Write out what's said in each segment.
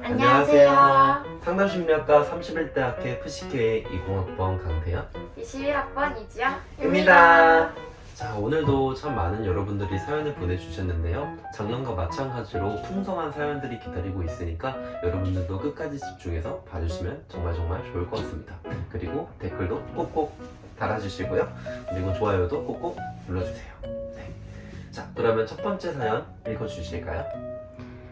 안녕하세요. 상담심리학과 31대 학회 FCK 20학번 강태현 21학번 이지영입니다. 입니다. 자, 오늘도 참 많은 여러분들이 사연을 보내주셨는데요. 작년과 마찬가지로 풍성한 사연들이 기다리고 있으니까 여러분들도 끝까지 집중해서 봐주시면 정말 좋을 것 같습니다. 그리고 댓글도 꼭꼭 달아주시고요. 그리고 좋아요도 꼭꼭 눌러주세요. 네. 자, 그러면 첫 번째 사연 읽어주실까요?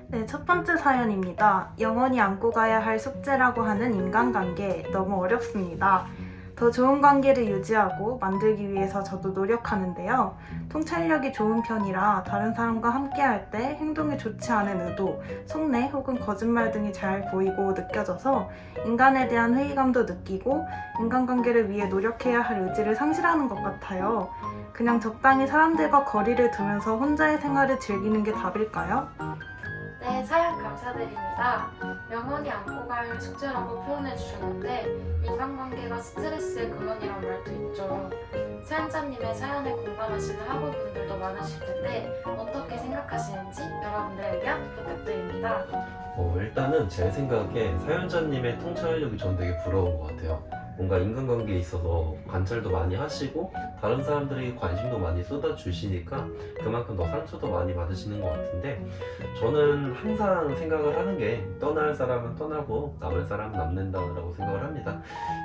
네, 첫 번째 사연입니다. 영원히 안고 가야 할 숙제라고 하는 인간관계 너무 어렵습니다. 더 좋은 관계를 유지하고 만들기 위해서 저도 노력하는데요. 통찰력이 좋은 편이라 다른 사람과 함께할 때 행동이 좋지 않은 의도, 속내 혹은 거짓말 등이 잘 보이고 느껴져서 인간에 대한 회의감도 느끼고 인간관계를 위해 노력해야 할 의지를 상실하는 것 같아요. 그냥 적당히 사람들과 거리를 두면서 혼자의 생활을 즐기는 게 답일까요? 네, 사연 감사드립니다. 영원히 안고 갈 숙제라고 표현해 주셨는데 인간관계가 스트레스의 근원이란 말도 있죠. 사연자님의 사연에 공감하시는 학우분들도 많으실 텐데 어떻게 생각하시는지 여러분들의 의견 부탁드립니다. 일단은 제 생각에 사연자님의 통찰력이 전 되게 부러운 것 같아요. 뭔가 인간관계에 있어서 관찰도 많이 하시고 다른 사람들에게 관심도 많이 쏟아주시니까 그만큼 더 상처도 많이 받으시는 것 같은데, 저는 항상 생각을 하는 게 떠날 사람은 떠나고 남을 사람은 남는다고 생각을 합니다.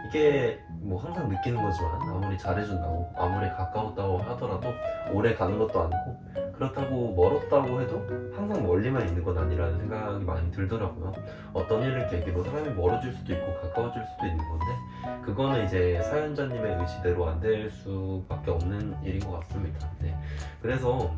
이게 뭐 항상 느끼는 거지만 아무리 잘해준다고 아무리 가까웠다고 하더라도 오래 가는 것도 아니고, 그렇다고 멀었다고 해도 항상 멀리만 있는 건 아니라는 생각이 많이 들더라고요. 어떤 일을 계기로 사람이 멀어질 수도 있고 가까워질 수도 있는 건데, 그거는 이제 사연자님의 의지대로 안 될 수밖에 없는 일인 것 같습니다. 네. 그래서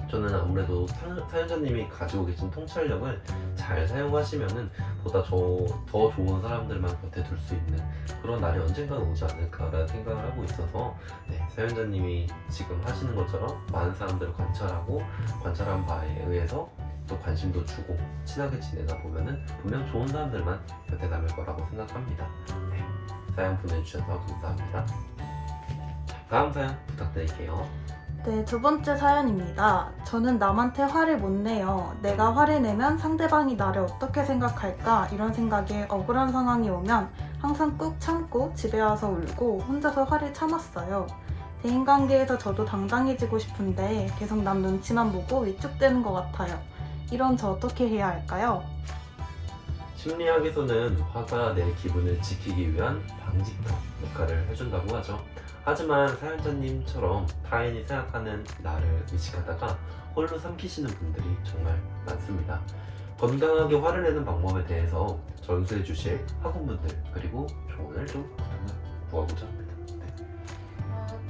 저는 아무래도 사연자님이 가지고 계신 통찰력을 잘 사용하시면은 보다 더 좋은 사람들만 곁에 둘 수 있는 그런 날이 언젠가 오지 않을까라는 생각을 하고 있어서, 네, 사연자님이 지금 하시는 것처럼 많은 사람들을 관찰하고 관찰한 바에 의해서 또 관심도 주고 친하게 지내다 보면은 분명 좋은 사람들만 곁에 남을 거라고 생각합니다. 네, 사연 보내주셔서 감사합니다. 다음 사연 부탁드릴게요. 네, 두 번째 사연입니다. 저는 남한테 화를 못 내요. 내가 화를 내면 상대방이 나를 어떻게 생각할까? 이런 생각에 억울한 상황이 오면 항상 꾹 참고 집에 와서 울고 혼자서 화를 참았어요. 대인관계에서 저도 당당해지고 싶은데 계속 남 눈치만 보고 위축되는 것 같아요. 이런 저 어떻게 해야 할까요? 심리학에서는 화가 내 기분을 지키기 위한 방지턱 역할을 해준다고 하죠. 하지만 사연자님처럼 타인이 생각하는 나를 의식하다가 홀로 삼키시는 분들이 정말 많습니다. 건강하게 화를 내는 방법에 대해서 전수해 주실 학우분들 그리고 조언을 좀 구하고자 합니다.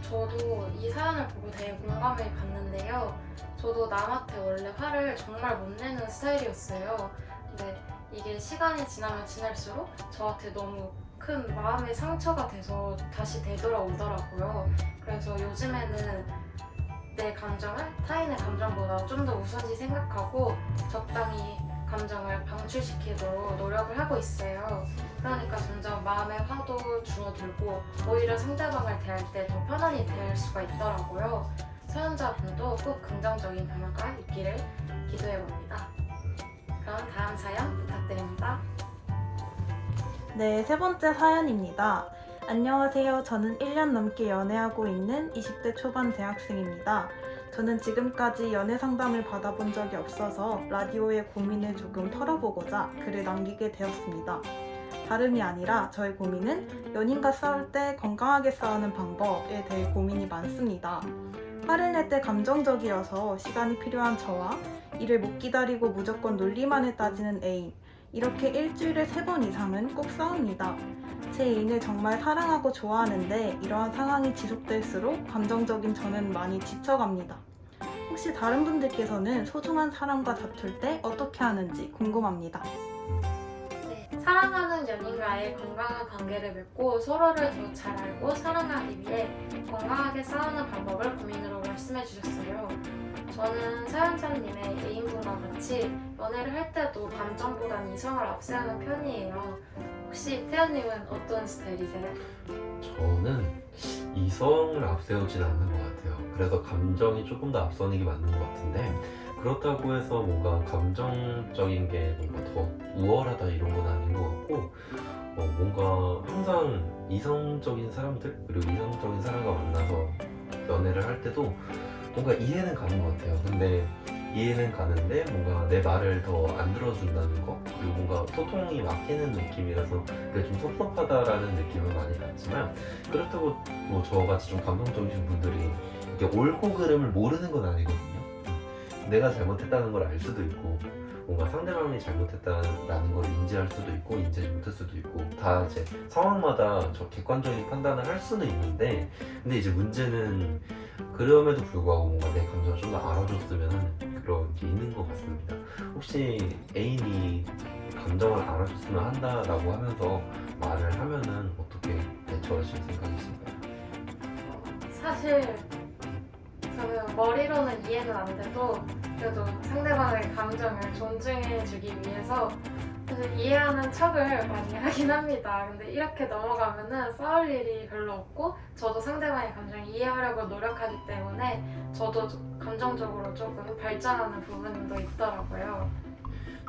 저도 이 사연을 보고 되게 공감을 받는데요. 저도 남한테 원래 화를 정말 못 내는 스타일이었어요. 근데 이게 시간이 지나면 지날수록 저한테 너무 큰 마음의 상처가 돼서 다시 되돌아오더라고요. 그래서 요즘에는 내 감정을 타인의 감정보다 좀 더 우선시 생각하고 적당히 감정을 방출시키도록 노력을 하고 있어요. 그러니까 점점 마음의 화도 줄어들고 오히려 상대방을 대할 때 더 편안히 대할 수가 있더라고요. 사연자분도 꼭 긍정적인 변화가 있기를 기도해봅니다. 그럼 다음 사연 부탁드립니다. 네, 세 번째 사연입니다. 안녕하세요. 저는 1년 넘게 연애하고 있는 20대 초반 대학생입니다. 저는 지금까지 연애 상담을 받아본 적이 없어서 라디오의 고민을 조금 털어보고자 글을 남기게 되었습니다. 다름이 아니라 저의 고민은 연인과 싸울 때 건강하게 싸우는 방법에 대해 고민이 많습니다. 화를 낼 때 감정적이어서 시간이 필요한 저와 이를 못 기다리고 무조건 논리만을 따지는 애인, 이렇게 일주일에 3번 이상은 꼭 싸웁니다. 제 애인을 정말 사랑하고 좋아하는데 이러한 상황이 지속될수록 감정적인 저는 많이 지쳐갑니다. 혹시 다른 분들께서는 소중한 사람과 다툴 때 어떻게 하는지 궁금합니다. 네, 사랑하는 연인과의 건강한 관계를 맺고 서로를 더 잘 알고 사랑하기 위해 건강하게 싸우는 방법을 고민으로 말씀해 주셨어요. 저는 사연자님의 애인분과 같이 연애를 할 때도 감정보단 이성을 앞세우는 편이에요. 혹시 태연님은 어떤 스타일이세요? 저는 이성을 앞세우진 않는 것 같아요. 그래서 감정이 조금 더 앞서는 게 맞는 것 같은데, 그렇다고 해서 뭔가 감정적인 게 뭔가 더 우월하다 이런 건 아닌 것 같고, 뭔가 항상 이성적인 사람들 그리고 이성적인 사람과 만나서 연애를 할 때도 뭔가 이해는 가는 것 같아요. 근데 이해는 가는데 뭔가 내 말을 더 안 들어준다는 거, 그리고 뭔가 소통이 막히는 느낌이라서 그게 좀 섭섭하다라는 느낌을 많이 받지만, 그렇다고 뭐 저같이 좀 감성적이신 분들이 이게 옳고 그름을 모르는 건 아니거든요. 내가 잘못했다는 걸 알 수도 있고, 뭔가 상대방이 잘못했다는 걸 인지할 수도 있고 인지하지 못할 수도 있고, 다 이제 상황마다 저 객관적인 판단을 할 수는 있는데, 근데 이제 문제는 그럼에도 불구하고 뭔가 내 감정을 좀 더 알아줬으면 하는 그런 게 있는 것 같습니다. 혹시 애인이 감정을 알아줬으면 한다라고 하면서 말을 하면은 어떻게 대처하실 생각이신가요? 사실 저는 머리로는 이해는 안 돼도 그래도 상대방의 감정을 존중해주기 위해서 사실 이해하는 척을 많이 하긴 합니다. 근데 이렇게 넘어가면은 싸울 일이 별로 없고, 저도 상대방의 감정을 이해하려고 노력하기 때문에 저도 감정적으로 조금 발전하는 부분도 있더라고요.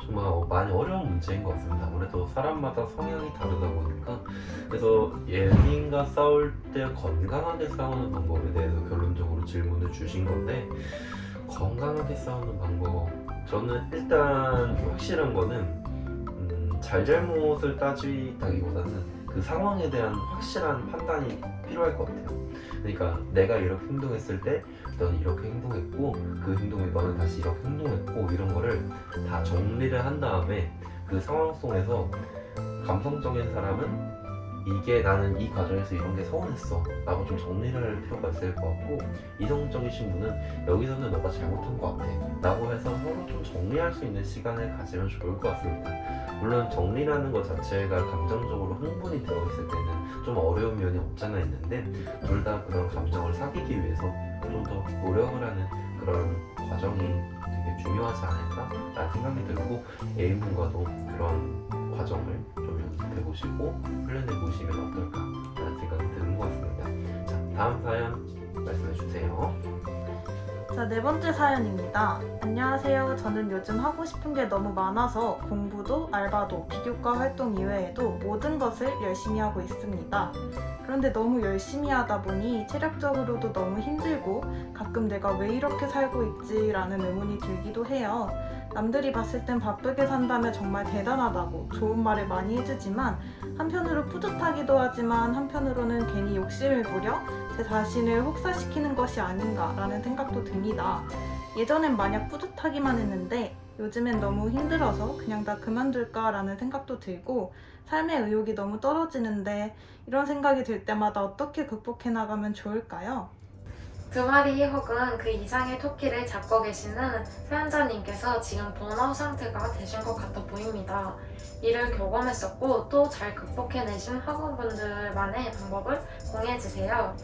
정말 많이 어려운 문제인 것 같습니다. 아무래도 사람마다 성향이 다르다 보니까. 그래서 예민과 싸울 때 건강하게 싸우는 방법에 대해서 결론적으로 질문을 주신 건데, 건강하게 싸우는 방법, 저는 일단 확실한 거는 잘잘못을 따지다기보다는 그 상황에 대한 확실한 판단이 필요할 것 같아요. 그러니까 내가 이렇게 행동했을 때 너는 이렇게 행동했고, 그 행동에 너는 다시 이렇게 행동했고, 이런 거를 다 정리를 한 다음에 그 상황 속에서 감성적인 사람은 이게 나는 이 과정에서 이런 게 서운했어 라고 좀 정리를 할 필요가 있을 것 같고, 이성적이신 분은 여기서는 너가 잘못한 것 같아 라고 해서 서로 좀 정리할 수 있는 시간을 가지면 좋을 것 같습니다. 물론 정리라는 것 자체가 감정적으로 흥분이 되어 있을 때는 좀 어려운 면이 없잖아 있는데, 둘 다 그런 감정을 사귀기 위해서 좀 더 노력을 하는 그런 과정이 되게 중요하지 않을까 라는 생각이 들고, 애인분과도 그런 과정을 좀 연습해보시고 훈련해보시면 어떨까 라는 생각이 드는 것 같습니다. 자, 다음 사연 말씀해주세요. 자, 네 번째 사연입니다. 안녕하세요. 저는 요즘 하고 싶은 게 너무 많아서 공부도 알바도 비교과 활동 이외에도 모든 것을 열심히 하고 있습니다. 그런데 너무 열심히 하다 보니 체력적으로도 너무 힘들고 가끔 내가 왜 이렇게 살고 있지라는 의문이 들기도 해요. 남들이 봤을 땐 바쁘게 산다며 정말 대단하다고 좋은 말을 많이 해주지만, 한편으로 뿌듯하기도 하지만 한편으로는 괜히 욕심을 부려 제 자신을 혹사시키는 것이 아닌가라는 생각도 듭니다. 예전엔 마냥 뿌듯하기만 했는데 요즘엔 너무 힘들어서 그냥 다 그만둘까라는 생각도 들고, 삶의 의욕이 너무 떨어지는데 이런 생각이 들 때마다 어떻게 극복해 나가면 좋을까요? 두 마리 혹은 그 이상의 토끼를 잡고 계시는 사연자님께서 지금 번아웃 상태가 되신 것 같아 보입니다. 이를 경험했었고 또 잘 극복해내신 학우분들만의 방법을 공유해주세요.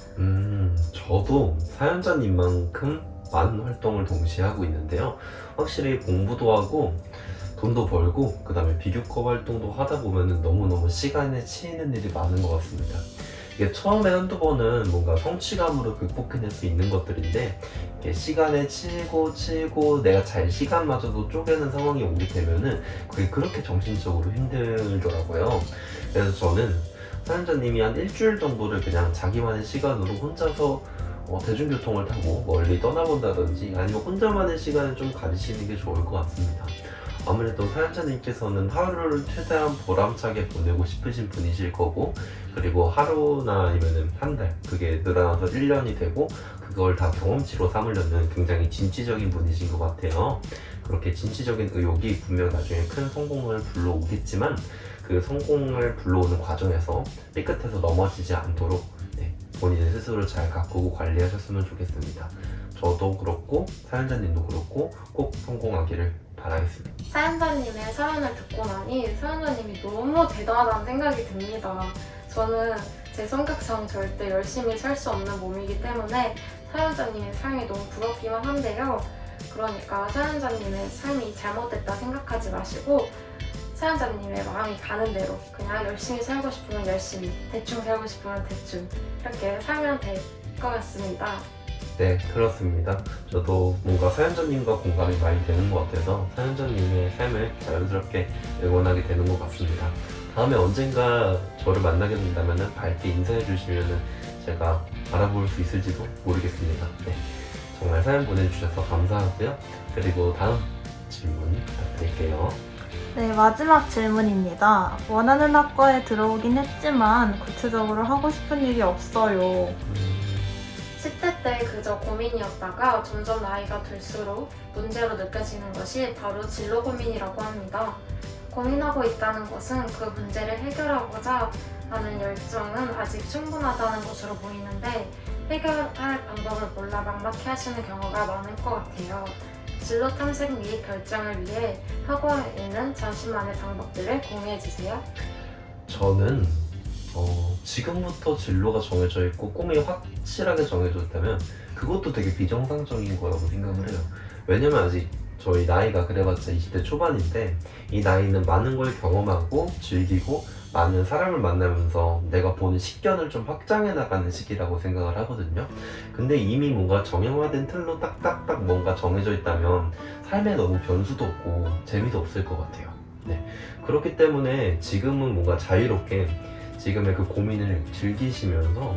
저도 사연자님만큼 많은 활동을 동시에 하고 있는데요. 확실히 공부도 하고 돈도 벌고 그 다음에 비교과 활동도 하다 보면 너무너무 시간에 치이는 일이 많은 것 같습니다. 이게 처음에 한두 번은 뭔가 성취감으로 극복해낼 수 있는 것들인데, 이게 시간에 치이고 내가 잘 시간마저도 쪼개는 상황이 오게 되면은 그게 그렇게 정신적으로 힘들더라고요. 그래서 저는 사연자님이 한 일주일 정도를 그냥 자기만의 시간으로 혼자서 대중교통을 타고 멀리 떠나본다든지 아니면 혼자만의 시간을 좀 가지시는 게 좋을 것 같습니다. 아무래도 사연자님께서는 하루를 최대한 보람차게 보내고 싶으신 분이실 거고, 그리고 하루나 아니면 한 달, 그게 늘어나서 1년이 되고 그걸 다 경험치로 삼으려는 굉장히 진취적인 분이신 것 같아요. 그렇게 진취적인 의욕이 분명 나중에 큰 성공을 불러오겠지만, 그 성공을 불러오는 과정에서 삐끗해서 넘어지지 않도록 본인의 스스로를 잘 가꾸고 관리하셨으면 좋겠습니다. 저도 그렇고 사연자님도 그렇고 꼭 성공하기를 바라겠습니다. 사연자님의 사연을 듣고 나니 사연자님이 너무 대단하다는 생각이 듭니다. 저는 제 성격상 절대 열심히 살 수 없는 몸이기 때문에 사연자님의 삶이 너무 부럽기만 한데요. 그러니까 사연자님의 삶이 잘못됐다 생각하지 마시고 사연자님의 마음이 가는 대로 그냥 열심히 살고 싶으면 열심히, 대충 살고 싶으면 대충 이렇게 살면 될 것 같습니다. 네, 그렇습니다. 저도 뭔가 사연자님과 공감이 많이 되는 것 같아서 사연자님의 삶을 자연스럽게 응원하게 되는 것 같습니다. 다음에 언젠가 저를 만나게 된다면 밝게 인사해 주시면 제가 알아볼 수 있을지도 모르겠습니다. 네, 정말 사연 보내주셔서 감사하고요. 그리고 다음 질문 부탁드릴게요. 네, 마지막 질문입니다. 원하는 학과에 들어오긴 했지만 구체적으로 하고 싶은 일이 없어요. 10대 때 그저 고민이었다가 점점 나이가 들수록 문제로 느껴지는 것이 바로 진로 고민이라고 합니다. 고민하고 있다는 것은 그 문제를 해결하고자 하는 열정은 아직 충분하다는 것으로 보이는데 해결할 방법을 몰라 막막해 하시는 경우가 많을 것 같아요. 진로 탐색 및 결정을 위해 하고 있는 자신만의 방법들을 공유해 주세요. 저는 지금부터 진로가 정해져 있고 꿈이 확실하게 정해져 있다면 그것도 되게 비정상적인 거라고 생각을 해요. 왜냐면 아직 저희 나이가 그래봤자 20대 초반인데 이 나이는 많은 걸 경험하고 즐기고 많은 사람을 만나면서 내가 보는 식견을 좀 확장해 나가는 시기라고 생각을 하거든요. 근데 이미 뭔가 정형화된 틀로 딱딱딱 뭔가 정해져 있다면 삶에 너무 변수도 없고 재미도 없을 것 같아요. 네. 그렇기 때문에 지금은 뭔가 자유롭게 지금의 그 고민을 즐기시면서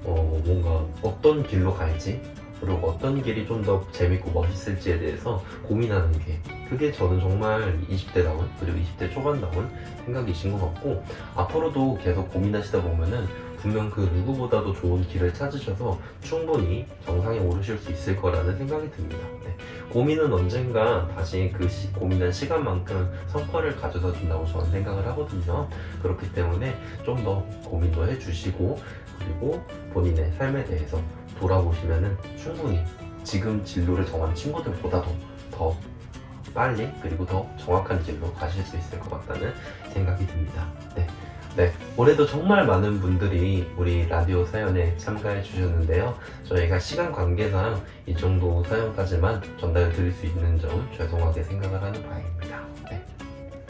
뭔가 어떤 길로 갈지 그리고 어떤 길이 좀 더 재밌고 멋있을지에 대해서 고민하는 게 그게 저는 정말 20대다운 그리고 20대 초반다운 생각이신 것 같고 앞으로도 계속 고민하시다 보면은 분명 그 누구보다도 좋은 길을 찾으셔서 충분히 정상에 오르실 수 있을 거라는 생각이 듭니다. 네. 고민은 언젠가 다시 그 고민한 시간만큼 성과를 가져다 준다고 저는 생각을 하거든요. 그렇기 때문에 좀 더 고민도 해주시고 그리고 본인의 삶에 대해서 돌아보시면은 충분히 지금 진로를 정한 친구들보다도 더 빨리 그리고 더 정확한 길로 가실 수 있을 것 같다는 생각이 듭니다. 네, 올해도 정말 많은 분들이 우리 라디오 사연에 참가해 주셨는데요. 저희가 시간 관계상 이 정도 사연까지만 전달 드릴 수 있는 점 죄송하게 생각을 하는 바입니다. 네.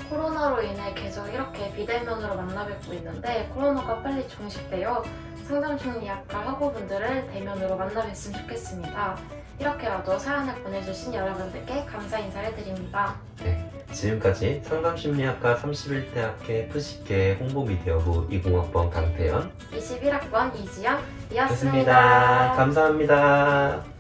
코로나로 인해 계속 이렇게 비대면으로 만나 뵙고 있는데 코로나가 빨리 종식되어 상담심리학과 학우분들을 대면으로 만나 뵀으면 좋겠습니다. 이렇게라도 사연을 보내주신 여러분들께 감사 인사를 드립니다. 네, 지금까지 상담심리학과 31대 학회 푸시케 홍보미디어부 20학번 강태현 21학번 이지영이었습니다. 였습니다. 감사합니다.